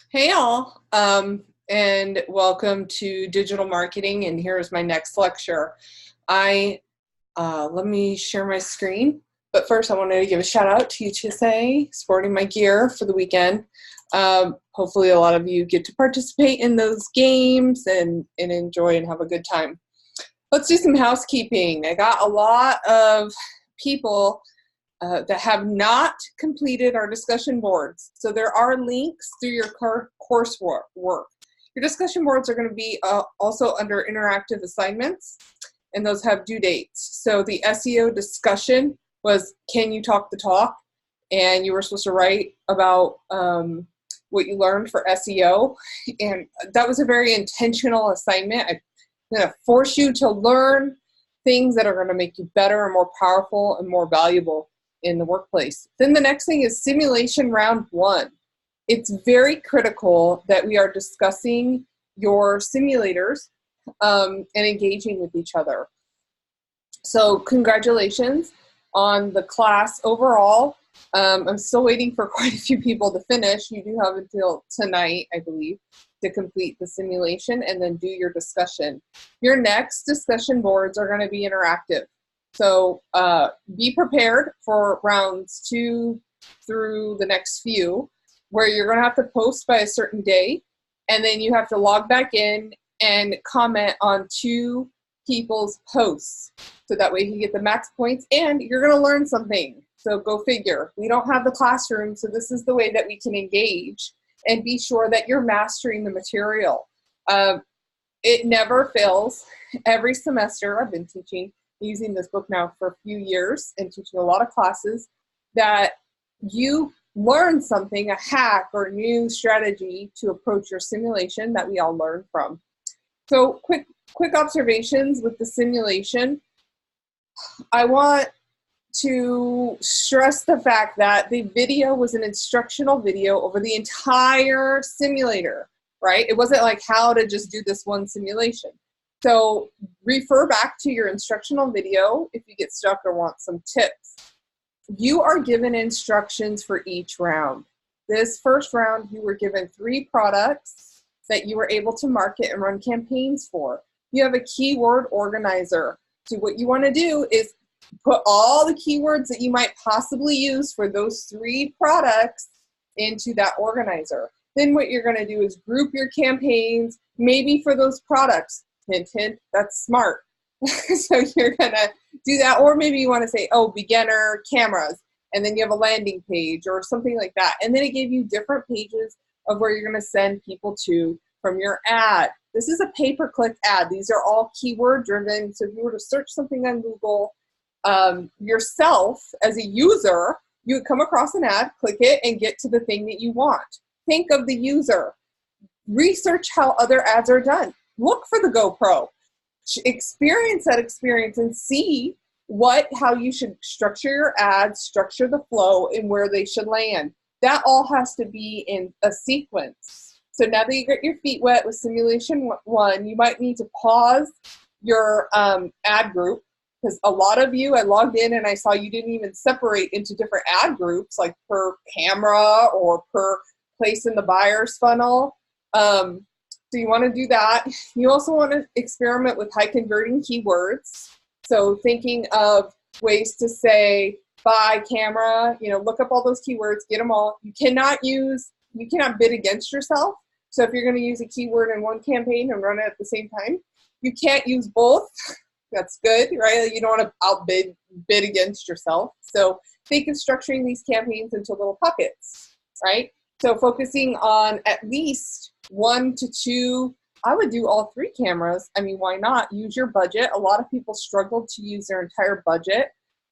Hey all, and welcome to digital marketing. And here's my next lecture. Let me share my screen. But first, I wanted to give a shout out to UTSA, sporting my gear for the weekend. Hopefully, a lot of you get to participate in those games and enjoy and have a good time. Let's do some housekeeping. I got a lot of people that have not completed our discussion boards. So there are links through your coursework. Your discussion boards are going to be also under interactive assignments, and those have due dates. So the SEO discussion was, can you talk the talk? And you were supposed to write about what you learned for SEO. And that was a very intentional assignment. I'm going to force you to learn things that are going to make you better and more powerful and more valuable in the workplace. Then the next thing is simulation round 1. It's very critical that we are discussing your simulators and engaging with each other. So congratulations on the class overall. I'm still waiting for quite a few people to finish. You do have until tonight, I believe, to complete the simulation and then do your discussion. Your next discussion boards are going to be interactive. So be prepared for rounds 2 through the next few, where you're going to have to post by a certain day, and then you have to log back in and comment on 2 people's posts. So that way you can get the max points, and you're going to learn something. So go figure. We don't have the classroom, so this is the way that we can engage and be sure that you're mastering the material. It never fails. Every semester I've been teaching, using this book now for a few years and teaching a lot of classes, that you learn something, a hack or new strategy to approach your simulation that we all learn from. So quick observations with the simulation. I want to stress the fact that the video was an instructional video over the entire simulator, right? It wasn't like how to just do this one simulation. So refer back to your instructional video if you get stuck or want some tips. You are given instructions for each round. This first round, you were given 3 products that you were able to market and run campaigns for. You have a keyword organizer. So what you want to do is put all the keywords that you might possibly use for those 3 products into that organizer. Then what you're going to do is group your campaigns, maybe for those products. Hint, hint, that's smart. So you're going to do that. Or maybe you want to say, oh, beginner cameras. And then you have a landing page or something like that. And then it gave you different pages of where you're going to send people to from your ad. This is a pay-per-click ad. These are all keyword driven. So if you were to search something on Google yourself as a user, you would come across an ad, click it, and get to the thing that you want. Think of the user. Research how other ads are done. Look for the GoPro. Experience that experience and see how you should structure your ads, structure the flow, and where they should land. That all has to be in a sequence. So now that you get your feet wet with simulation 1, you might need to pause your ad group, because a lot of you, I logged in and I saw you didn't even separate into different ad groups, like per camera or per place in the buyer's funnel. So you want to do that. You also want to experiment with high converting keywords. So thinking of ways to say, buy camera, look up all those keywords, get them all. You cannot bid against yourself. So if you're going to use a keyword in one campaign and run it at the same time, you can't use both. That's good, right? You don't want to bid against yourself. So think of structuring these campaigns into little pockets, right? So focusing on at least 1 to 2, I would do all 3 cameras. I mean, why not? Use your budget. A lot of people struggle to use their entire budget.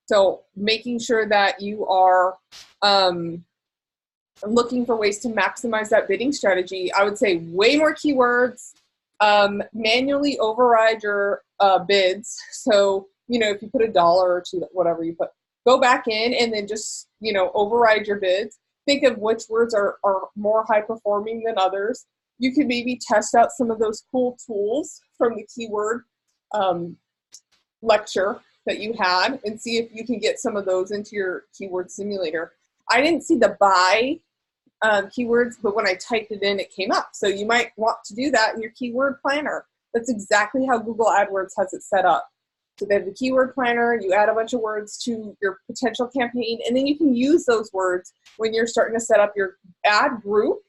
So making sure that you are looking for ways to maximize that bidding strategy. I would say way more keywords, manually override your bids. So, if you put $1 or $2, whatever you put, go back in and then just, override your bids. Think of which words are more high performing than others. You could maybe test out some of those cool tools from the keyword lecture that you had and see if you can get some of those into your keyword simulator. I didn't see the buy keywords, but when I typed it in, it came up. So you might want to do that in your keyword planner. That's exactly how Google AdWords has it set up. So they have the keyword planner, you add a bunch of words to your potential campaign, and then you can use those words when you're starting to set up your ad group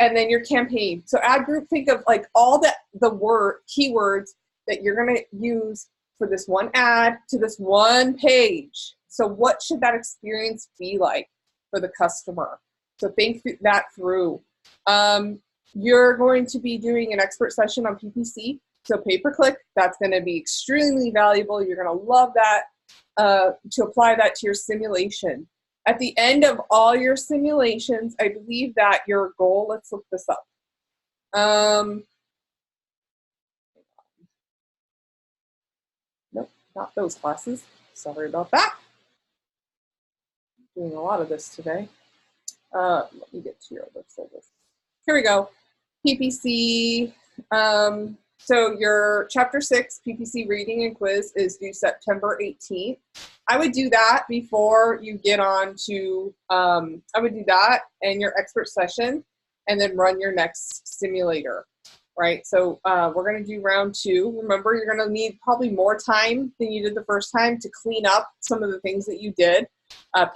and then your campaign. So ad group, think of like all the keywords that you're gonna use for this one ad to this one page. So what should that experience be like for the customer? So think that through. You're going to be doing an expert session on PPC. So pay-per-click, that's going to be extremely valuable. You're going to love that to apply that to your simulation. At the end of all your simulations, I believe that your goal, let's look this up. Nope, not those classes. Sorry about that. I'm doing a lot of this today. Let me get to your list of this. Here we go. PPC. So your chapter 6 PPC reading and quiz is due September 18th. I would do that before you get on to, I would do that and your expert session and then run your next simulator, right? So we're gonna do round 2. Remember, you're gonna need probably more time than you did the first time to clean up some of the things that you did.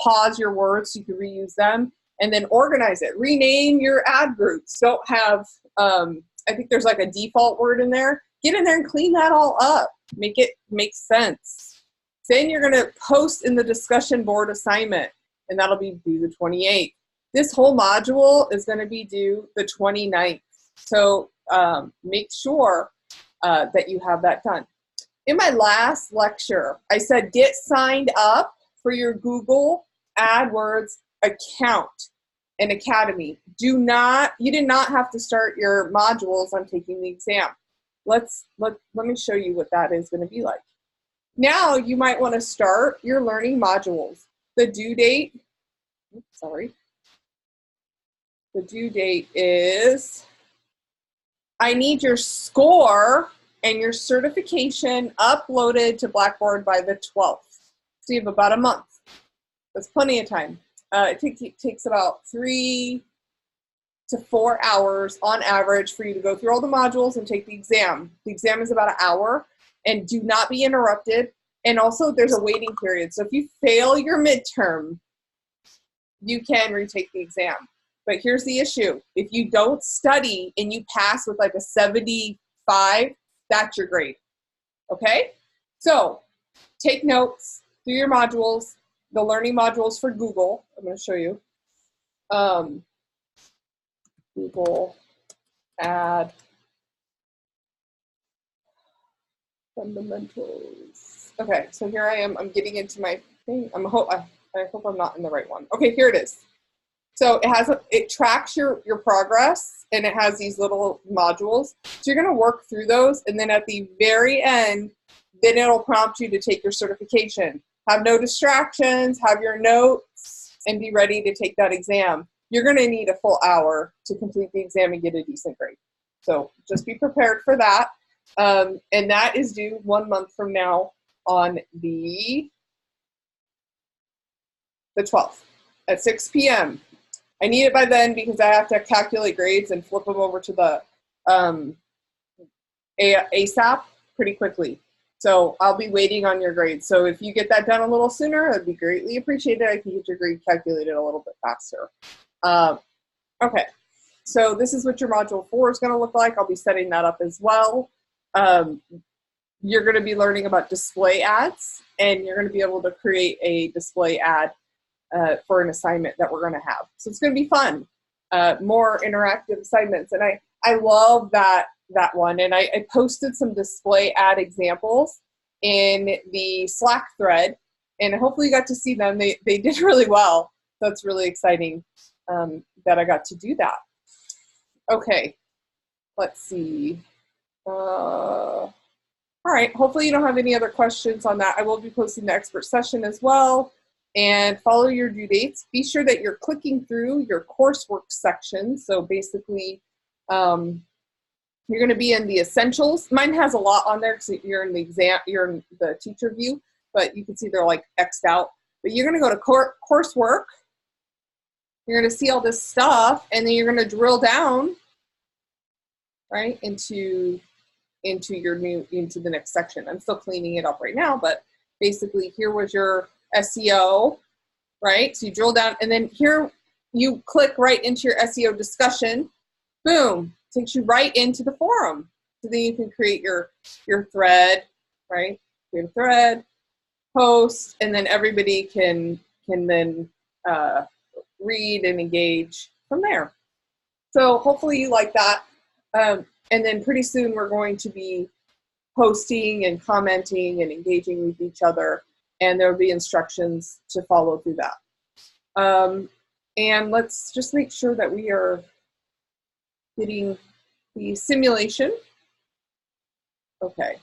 Pause your words so you can reuse them and then organize it. Rename your ad groups. Don't have, I think there's like a default word in there. Get in there and clean that all up. Make it make sense. Then you're gonna post in the discussion board assignment, and that'll be due the 28th. This whole module is gonna be due the 29th. So make sure that you have that done. In my last lecture, I said get signed up for your Google AdWords account and Academy. You did not have to start your modules on taking the exam. Let me show you what that is going to be like. Now you might want to start your learning modules. The due date, the due date is, I need your score and your certification uploaded to Blackboard by the 12th. So you have about a month. That's plenty of time. It takes about 3 to 4 hours on average for you to go through all the modules and take the exam. The exam is about an hour, and do not be interrupted. And also there's a waiting period. So if you fail your midterm, you can retake the exam. But here's the issue. If you don't study and you pass with like a 75, that's your grade. Okay? So take notes through your modules, the learning modules for Google. I'm going to show you. Google Ad Fundamentals. Okay, so here I am. I'm getting into my thing. I hope I'm not in the right one. Okay, here it is. So it tracks your progress, and it has these little modules. So you're going to work through those, and then at the very end, then it'll prompt you to take your certification. Have no distractions, have your notes, and be ready to take that exam. You're going to need a full hour to complete the exam and get a decent grade. So just be prepared for that. And that is due 1 month from now on the 12th at 6 p.m. I need it by then because I have to calculate grades and flip them over to the ASAP pretty quickly. So I'll be waiting on your grades. So if you get that done a little sooner, it'd be greatly appreciated. I can get your grade calculated a little bit faster. Okay, so this is what your module 4 is going to look like. I'll be setting that up as well. You're going to be learning about display ads, and you're going to be able to create a display ad for an assignment that we're going to have. So it's going to be fun, more interactive assignments. And I love that one. And I posted some display ad examples in the Slack thread, and hopefully you got to see them. They did really well. That's really exciting that I got to do that. Okay, let's see. All right, hopefully you don't have any other questions on that. I will be posting the expert session as well. And follow your due dates. Be sure that you're clicking through your coursework section. So basically, you're going to be in the essentials. Mine has a lot on there because you're in the exam, you're in the teacher view, but you can see they're like X'd out. But you're going to go to coursework, You're going to see all this stuff, and then you're going to drill down, right, into the next section. I'm still cleaning it up right now, but basically here was your SEO, right? So you drill down, and then here you click right into your SEO discussion. Boom, takes you right into the forum. So then you can create your thread, right? Create a thread, post, and then everybody can then read and engage from there. So hopefully you like that. And then pretty soon we're going to be posting and commenting and engaging with each other, and there will be instructions to follow through that. And let's just make sure that we are getting the simulation. Okay.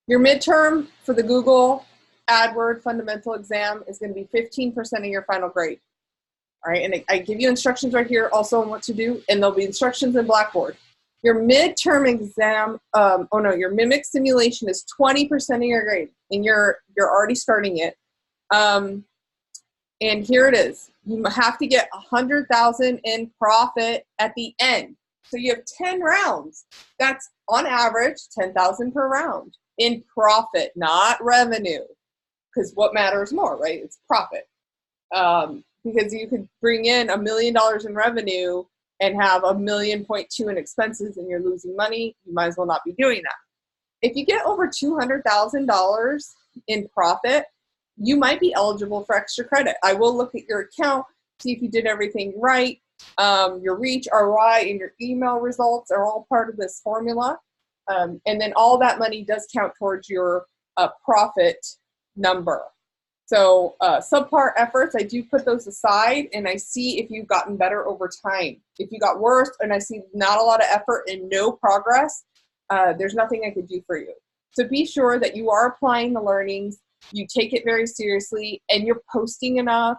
Your midterm for the Google AdWords fundamental exam is going to be 15% of your final grade. All right, and I give you instructions right here also on what to do, and there'll be instructions in Blackboard. Your midterm exam, your mimic simulation is 20% of your grade, and you're already starting it. And here it is. You have to get 100,000 in profit at the end. So you have 10 rounds. That's on average 10,000 per round in profit, not revenue. Because what matters more, right? It's profit. Because you could bring in $1 million in revenue and have $1.2 million in expenses, and you're losing money. You might as well not be doing that. If you get over $200,000 in profit, you might be eligible for extra credit. I will look at your account, see if you did everything right. Your reach, ROI, and your email results are all part of this formula. And then all that money does count towards your profit number. So subpar efforts, I do put those aside, and I see if you've gotten better over time. If you got worse and I see not a lot of effort and no progress, there's nothing I could do for you. So be sure that you are applying the learnings, you take it very seriously, and you're posting enough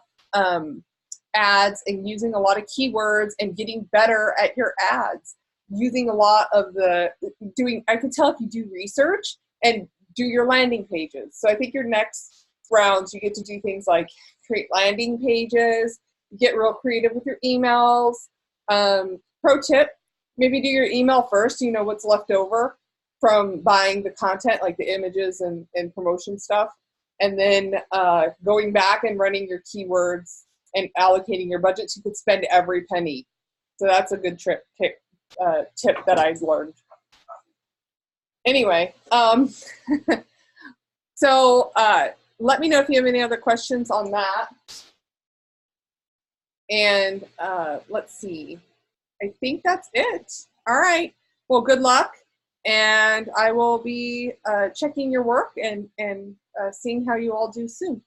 ads and using a lot of keywords and getting better at your ads. Using a lot of I could tell if you do research and do your landing pages. So I think your next rounds, you get to do things like create landing pages, get real creative with your emails. Pro tip, maybe do your email first, you know what's left over from buying the content, like the images and promotion stuff, and then going back and running your keywords and allocating your budget so you could spend every penny. So that's a good tip that I've learned. Anyway, so let me know if you have any other questions on that. And let's see. I think that's it. All right. Well, good luck. And I will be checking your work and seeing how you all do soon.